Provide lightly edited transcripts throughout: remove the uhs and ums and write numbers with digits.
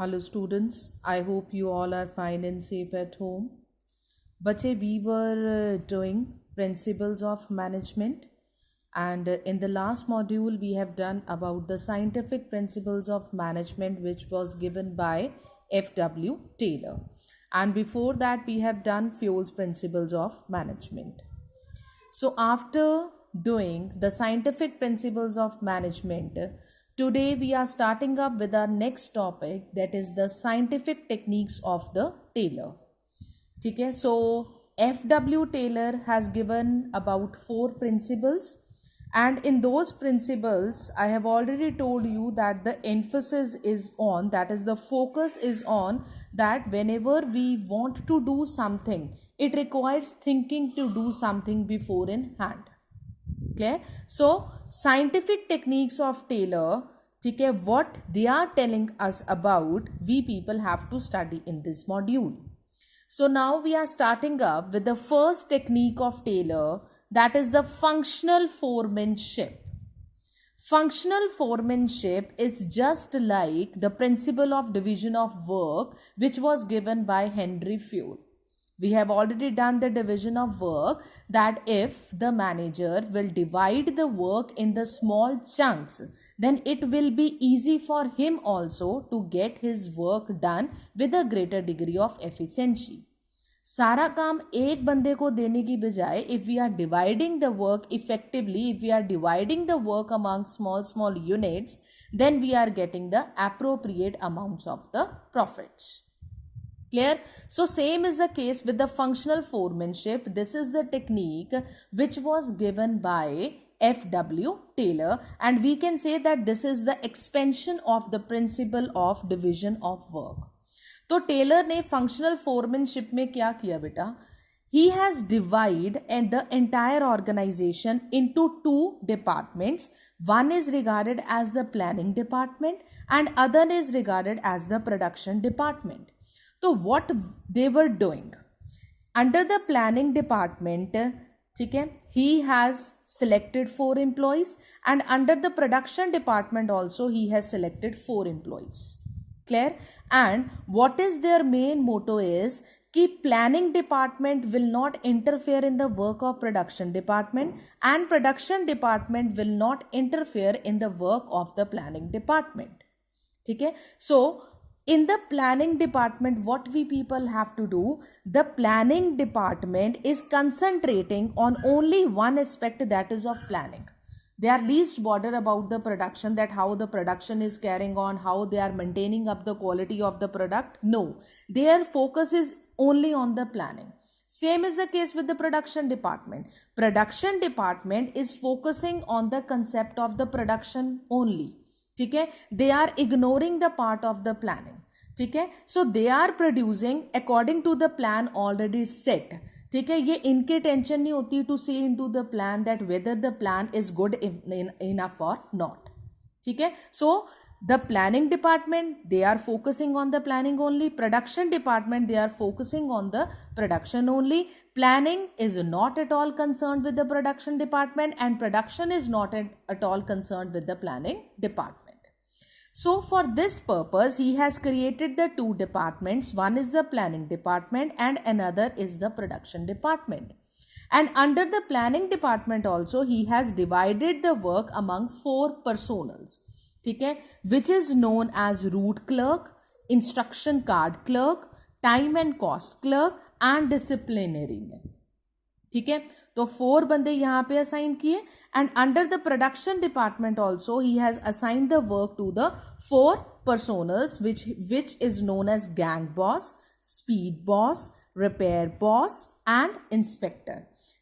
Hello students, I hope you all are fine and safe at home. बच्चे we were doing principles of management and in the last module we have done about the scientific principles of management which was given by F.W. Taylor, and before that we have done Fowler's principles of management. So after doing the scientific principles of management, today we are starting up with our next topic, that is the scientific techniques of the Taylor. Okay, so F.W. Taylor has given about 4 principles, and in those principles I have already told you that the emphasis is on, that is the focus is on, that whenever we want to do something, it requires thinking to do something before in hand. Okay, so scientific techniques of Taylor, okay, what they are telling us about, we people have to study in this module. So now we are starting up with the first technique of Taylor, that is the functional foremanship. Functional foremanship is just like the principle of division of work which was given by Henry Fowler. We have already done the division of work, that if the manager will divide the work in the small chunks, then it will be easy for him also to get his work done with a greater degree of efficiency. सारा काम एक बंदे को देने की बजाय, if we are dividing the work effectively, if we are dividing the work among small units, then we are getting the appropriate amounts of the profits. Clear? So same is the case with the functional foremanship. This is the technique which was given by F.W. Taylor, and we can say that this is the expansion of the principle of division of work. तो Taylor ने functional foremanship में क्या किया बेटा? He has divided and the entire organization into 2 departments. One is regarded as the planning department and other is regarded as the production department. So what they were doing under the planning department, ठीक है, he has selected 4 employees, and under the production department also he has selected 4 employees. Clear? And what is their main motto is कि planning department will not interfere in the work of production department and production department will not interfere in the work of the planning department. ठीक है? So in the planning department, what we people have to do, the planning department is concentrating on only one aspect, that is of planning. They are least bothered about the production, that how the production is carrying on, how they are maintaining up the quality of the product. No, their focus is only on the planning. Same is the case with the production department. Production department is focusing on the concept of the production only. ठीक है? They are ignoring the part of the planning. ठीक है? So they are producing according to the plan already set. ठीक है, ये इनके tension नहीं होती to see into the plan that whether the plan is good enough और not. ठीक है, so the planning department they are focusing on the planning only, production department they are focusing on the production only, planning is not at all concern with the production department and production is not at all concern with the planning department. So for this purpose, he has created the 2 departments. One is the planning department and another is the production department. And under the planning department also, he has divided the work among 4 personals. Okay, which is known as route clerk, instruction card clerk, time and cost clerk and disciplinary. ठीक है, तो 4 बंदे यहाँ पे assign किए, and under the production department also he has assigned the work to the 4 personals which is known as gang boss, speed boss, repair boss and inspector.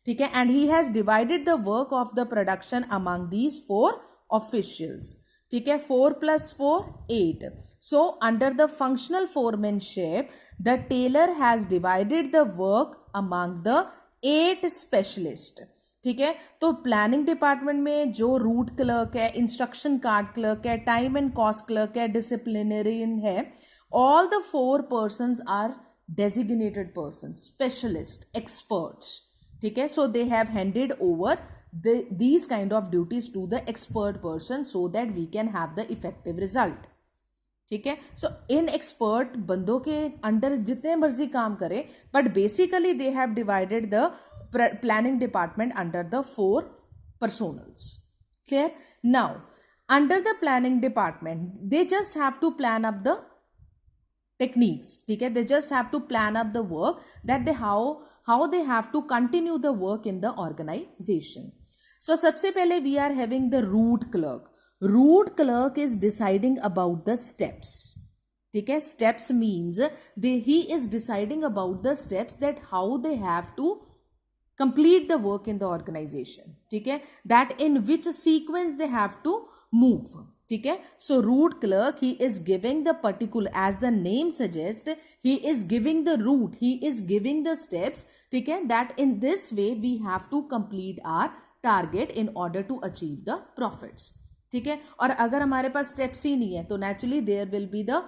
ठीक है, and he has divided the work of the production among these 4 officials. ठीक है, 4 plus 4 8. So under the functional foremanship, the Taylor has divided the work among the 8 specialist. ठीक है, तो planning department में जो route clerk है, instruction card clerk है, time and cost clerk है, डिसिप्लिनरियन है, all the 4 persons are designated person, specialist, experts. ठीक है, so they have handed over these kind of duties to the expert person so that we can have the effective result. ठीक है. सो इन expert बंदों के under जितने मर्जी काम करे, but basically they have divided the planning department under the 4 personals. Clear? Now, under the planning department, they just have to plan up the techniques. ठीक है, they just have to plan up the work that they how they have to continue the work in the organization. So सबसे पहले we are having the root clerk. Root clerk is deciding about the steps. ठीक है, steps means he is deciding about the steps that how they have to complete the work in the organization. ठीक है, that in which sequence they have to move. ठीक है, so root clerk, he is giving the particular, as the name suggests, he is giving the route, he is giving the steps. ठीक है, that in this way we have to complete our target in order to achieve the profits. ठीक है, और अगर हमारे पास steps ही नहीं है तो naturally there will be the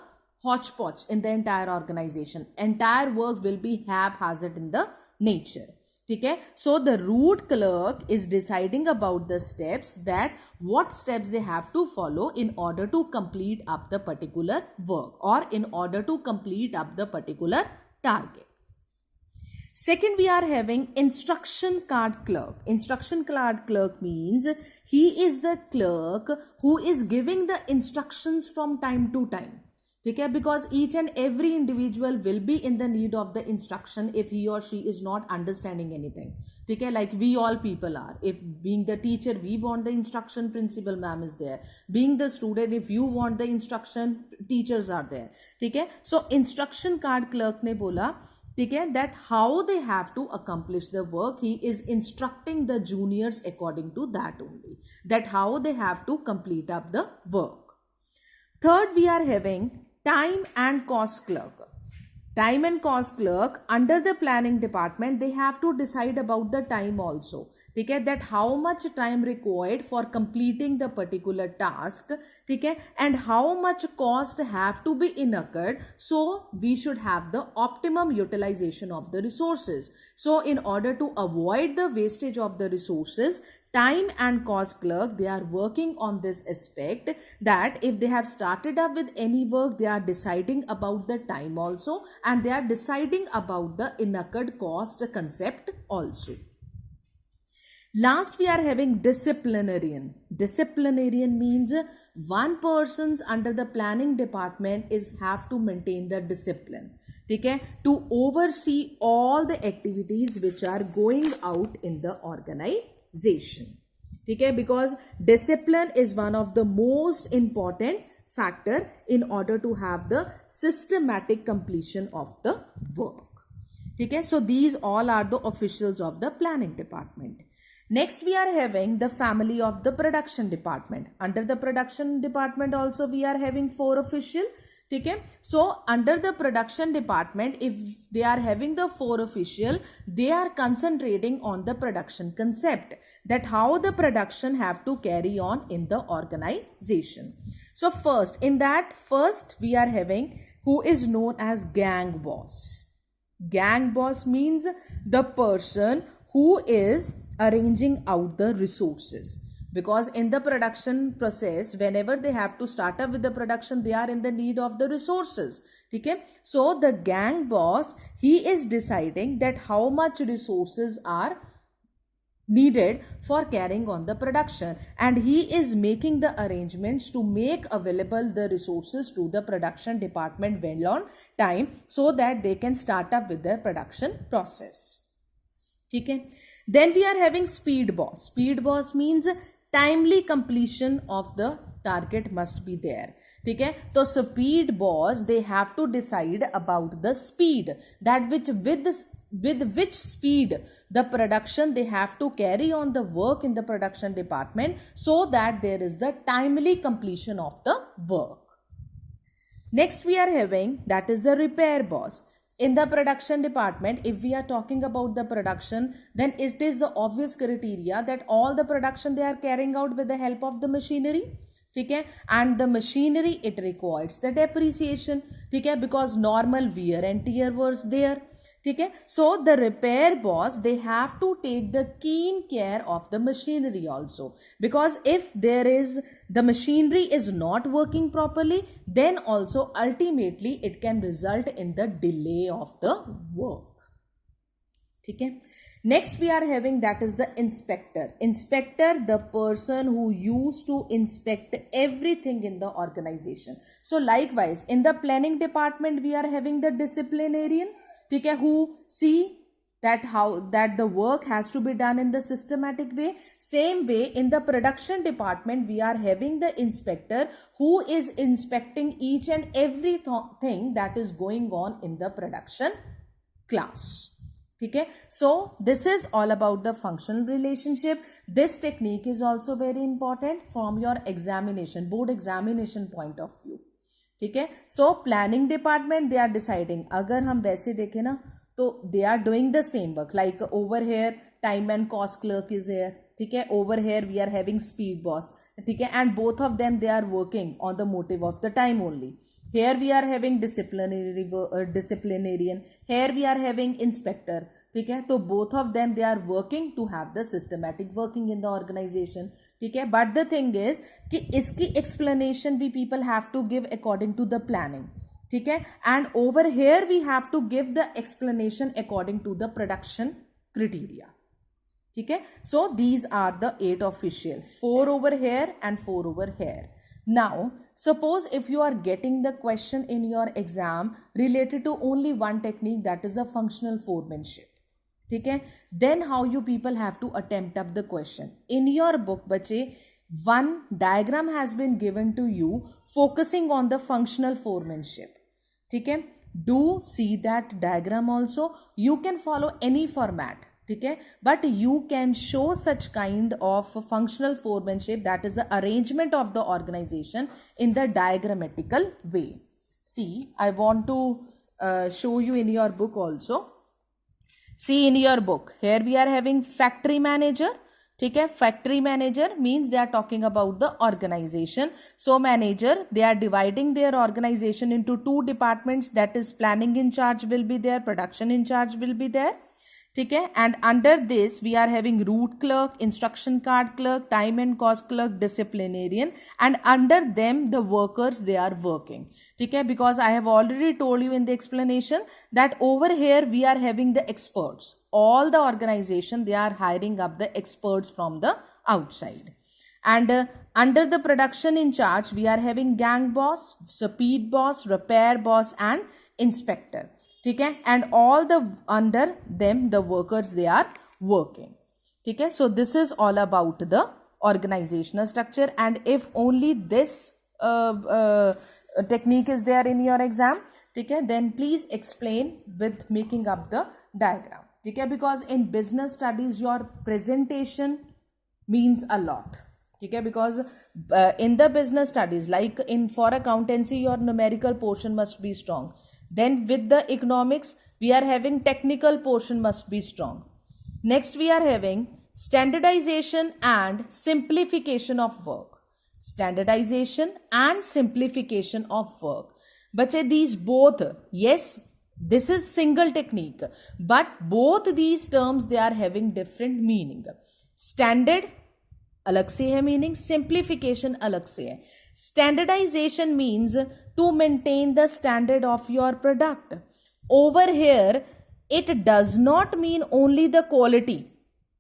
hodgepodge in the entire organization. Entire work will be haphazard in the nature. ठीक है, so the root clerk is deciding about the steps, that what steps they have to follow in order to complete up the particular work or in order to complete up the particular target. Second, we are having instruction card clerk. Instruction card clerk means he is the clerk who is giving the instructions from time to time. ठीक है, because each and every individual will be in the need of the instruction if he or she is not understanding anything. ठीक है, like we all people are. If being the teacher we want the instruction, principal ma'am is there. Being the student, if you want the instruction, teachers are there. ठीक है, so instruction card clerk ने बोला, ठीक है, that how they have to accomplish the work, he is instructing the juniors according to that only, that how they have to complete up the work. Third, we are having time and cost clerk. Time and cost clerk, under the planning department, they have to decide about the time also. ठीक है, that how much time required for completing the particular task. ठीक है, and how much cost have to be incurred, so we should have the optimum utilization of the resources. So in order to avoid the wastage of the resources, time and cost clerk, they are working on this aspect, that if they have started up with any work, they are deciding about the time also, and they are deciding about the incurred cost concept also. Last, we are having disciplinarian. Disciplinarian means one person's under the planning department is have to maintain the discipline. ठीक है, to oversee all the activities which are going out in the organization. ठीक है, because discipline is one of the most important factor in order to have the systematic completion of the work. ठीक है, so these all are the officials of the planning department. Next, we are having the family of the production department. Under the production department also we are having 4 official. ठीक है, so under the production department, if they are having the 4 official, they are concentrating on the production concept, that how the production have to carry on in the organization. So first we are having who is known as gang boss. Gang boss means the person who is arranging out the resources. Because in the production process, whenever they have to start up with the production, they are in the need of the resources. Okay, so the gang boss, he is deciding that how much resources are needed for carrying on the production, and he is making the arrangements to make available the resources to the production department well on time, so that they can start up with the production process. Okay, then we are having speed boss. Speed boss means timely completion of the target must be there. ठीक है, तो speed boss, they have to decide about the speed, that with which speed the production they have to carry on the work in the production department, so that there is the timely completion of the work. Next, we are having, that is the repair boss. In the production department, if we are talking about the production, then it is the obvious criteria that all the production they are carrying out with the help of the machinery. ठीक है, and the machinery, it requires the depreciation. ठीक है, because normal wear and tear was there. ठीक है. So the repair boss, they have to take the keen care of the machinery also, because if the machinery is not working properly, then also ultimately it can result in the delay of the work. ठीक है. Next we are having, that is the inspector. Inspector, the person who used to inspect everything in the organization. So likewise in the planning department we are having the disciplinarian, ठीक है, who see that the work has to be done in the systematic way. Same way in the production department we are having the inspector who is inspecting each and everything that is going on in the production class. ठीक है. So this is all about the functional relationship. This technique is also very important from your examination, board examination point of view. ठीक है. So planning department, they are deciding, अगर हम वैसे देखें ना तो they are doing the same work, like over here time and cost clerk is here, ठीक है. Over here we are having speed boss, ठीक है, and both of them they are working on the motive of the time only. Here we are having disciplinarian, here we are having inspector, ठीक है. तो both of them they are working to have the systematic working in the organization, ठीक है. But the thing is कि इसकी explanation भी people have to give according to the planning, ठीक है. And over here we have to give the explanation according to the production criteria, ठीक है. So these are the 8 official, 4 over here and 4 over here. Now suppose if you are getting the question in your exam related to only one technique, that is a functional foremanship, ठीक है. Then how you people have to attempt up the question. In your book बच्चे one diagram has been given to you focusing on the functional foremanship, ठीक है. Do see that diagram also. You can follow any format, ठीक है, but you can show such kind of functional foremanship, that is the arrangement of the organization in the diagrammatical way. See, I want to show you in your book also. See in your book, here we are having factory manager, ठीक है. Factory manager means they are talking about the organization. So manager, they are dividing their organization into 2 departments, that is planning in charge will be there, production in charge will be there, ठीक है. And under this we are having route clerk, instruction card clerk, time and cost clerk, disciplinarian, and under them the workers they are working, ठीक है. Because I have already told you in the explanation that over here we are having the experts. All the organization they are hiring up the experts from the outside. And under the production in charge we are having gang boss, speed boss, repair boss and inspector, ठीक है. And all the under them the workers they are working, ठीक है. So this is all about the organizational structure. And if only this technique is there in your exam, ठीक है, then please explain with making up the diagram, ठीक है. Because in business studies your presentation means a lot, ठीक है. Because in the business studies, like for accountancy your numerical portion must be strong. Then with the economics we are having technical portion must be strong. Next we are having standardization and simplification of work. Standardization and simplification of work. बच्चे these both, yes, this is single technique, but both these terms they are having different meaning. Standard अलग से है meaning, simplification अलग से है. Standardization means to maintain the standard of your product. Over here it does not mean only the quality,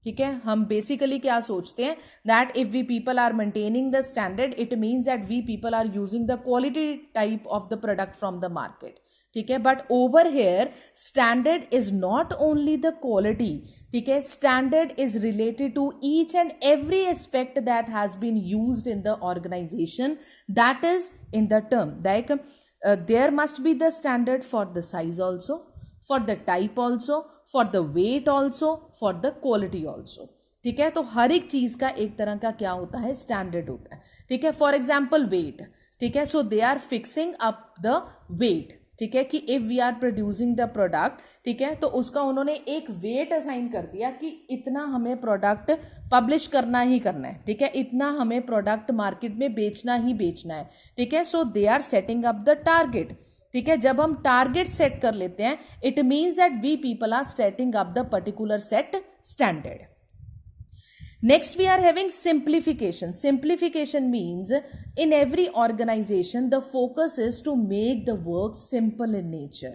ठीक है. हम basically क्या सोचते हैं that if we people are maintaining the standard it means that we people are using the quality type of the product from the market, ठीक है. But over here standard is not only the quality, ठीक है. Standard is related to each and every aspect that has been used in the organization, that is in the term like there must be the standard for the size also, for the type also, for the weight also, for the quality also, ठीक है. तो हर एक चीज का एक तरह का क्या होता है, स्टैंडर्ड होता है, ठीक है. फॉर एग्जाम्पल वेट, ठीक है. So they are fixing up the weight, ठीक है, कि if we are producing the product, ठीक है, तो उसका उन्होंने एक वेट असाइन कर दिया कि इतना हमें प्रोडक्ट पब्लिश करना ही करना है, ठीक है, इतना हमें प्रोडक्ट मार्केट में बेचना ही बेचना है, ठीक है. So they are setting up the target. ठीक है, जब हम टारगेट सेट कर लेते हैं, it means that we people are setting up the particular set standard. Next, we are having simplification. Simplification means in every organization, the focus is to make the work simple in nature.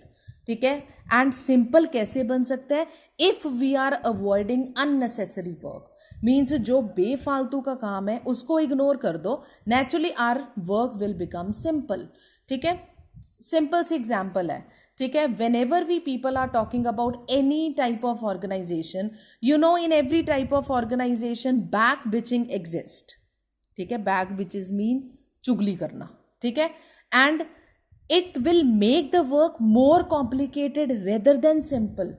ठीक है, and simple कैसे बन सकता है? If we are avoiding unnecessary work. Means जो बेफालतू का काम है उसको इग्नोर कर दो, naturally our work will become simple. ठीक है, सिंपल सी एग्जाम्पल है. ठीक है, whenever we people are talking about any type of organization, you know in every type of organization backbiting exist. ठीक है, बैक बिचेस मीन चुगली करना. ठीक है, and it will make the work more complicated rather than simple.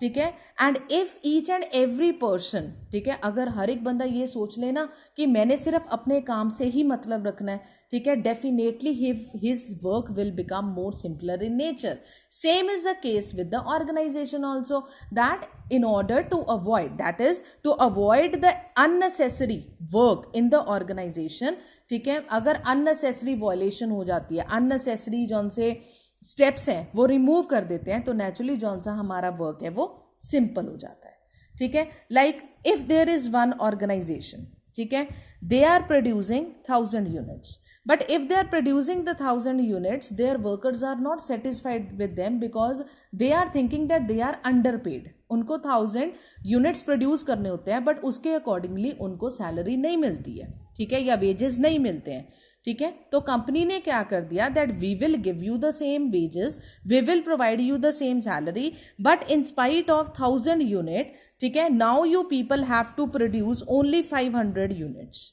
ठीक है, and if each and every person, ठीक है, अगर हर एक बंदा ये सोच लेना कि मैंने सिर्फ अपने काम से ही मतलब रखना है, ठीक है, definitely his work will become more simpler in nature. Same is the case with the organization also, that in order to avoid, that is to avoid the unnecessary work in the organization. ठीक है, अगर unnecessary violation हो जाती है, unnecessary जौन से steps हैं वो रिमूव कर देते हैं, तो नेचुरली जौन सा हमारा वर्क है वो सिंपल हो जाता है. ठीक है, like if there is one organization, ठीक है, they are producing 1000 units, but if they are producing the 1000 units, their workers are not satisfied with them because they are thinking that they are underpaid. उनको 1000 units produce करने होते हैं, but उसके accordingly उनको salary नहीं मिलती है. ठीक है, या वेजेस नहीं मिलते हैं. ठीक है, तो कंपनी ने क्या कर दिया, that we will give you the same wages, we will provide you the same salary, but in spite of 1000 unit, ठीक है, now you people have to produce only 500 units.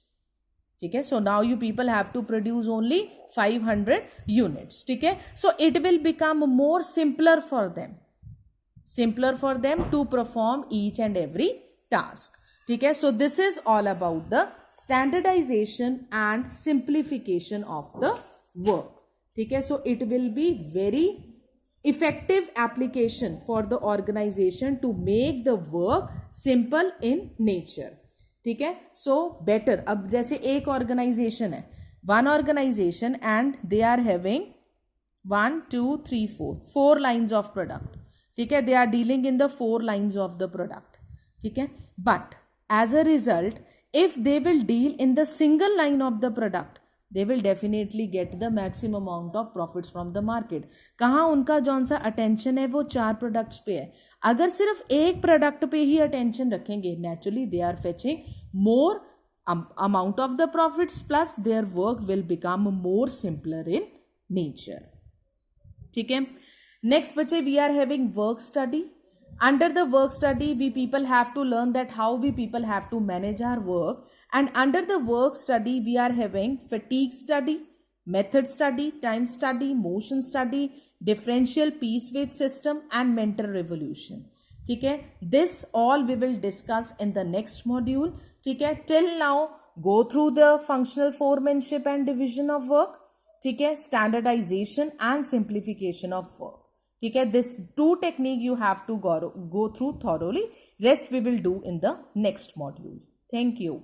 ठीक है, so now you people have to produce only 500 units. ठीक है, so it will become more simpler for them to perform each and every task. ठीक है, so this is all about the standardization and simplification of the work. ठीक है, so it will be very effective application for the organization to make the work simple in nature. ठीक है, so better. अब जैसे एक organization है, one organization and they are having 1 2 3 4 lines of product. ठीक है, they are dealing in the 4 lines of the product. ठीक है, but as a result, if they will deal in the single line of the product, they will definitely get the maximum amount of profits from the market. कहाँ उनका जौन सा attention है वो 4 products पे है. अगर सिर्फ एक प्रोडक्ट पे ही अटेंशन रखेंगे, naturally they are fetching more amount of the profits, plus their work will become more simpler in nature. ठीक है, नेक्स्ट बच्चे, we are having work study. Under the work study, we people have to learn that how we people have to manage our work. And under the work study, we are having fatigue study, method study, time study, motion study, differential piece weight system, and mental revolution. ठीक है, this all we will discuss in the next module. ठीक है, till now go through the functional foremanship and division of work. ठीक है, standardization and simplification of work. ठीक है, this 2 technique you have to go through thoroughly. Rest we will do in the next module. Thank you.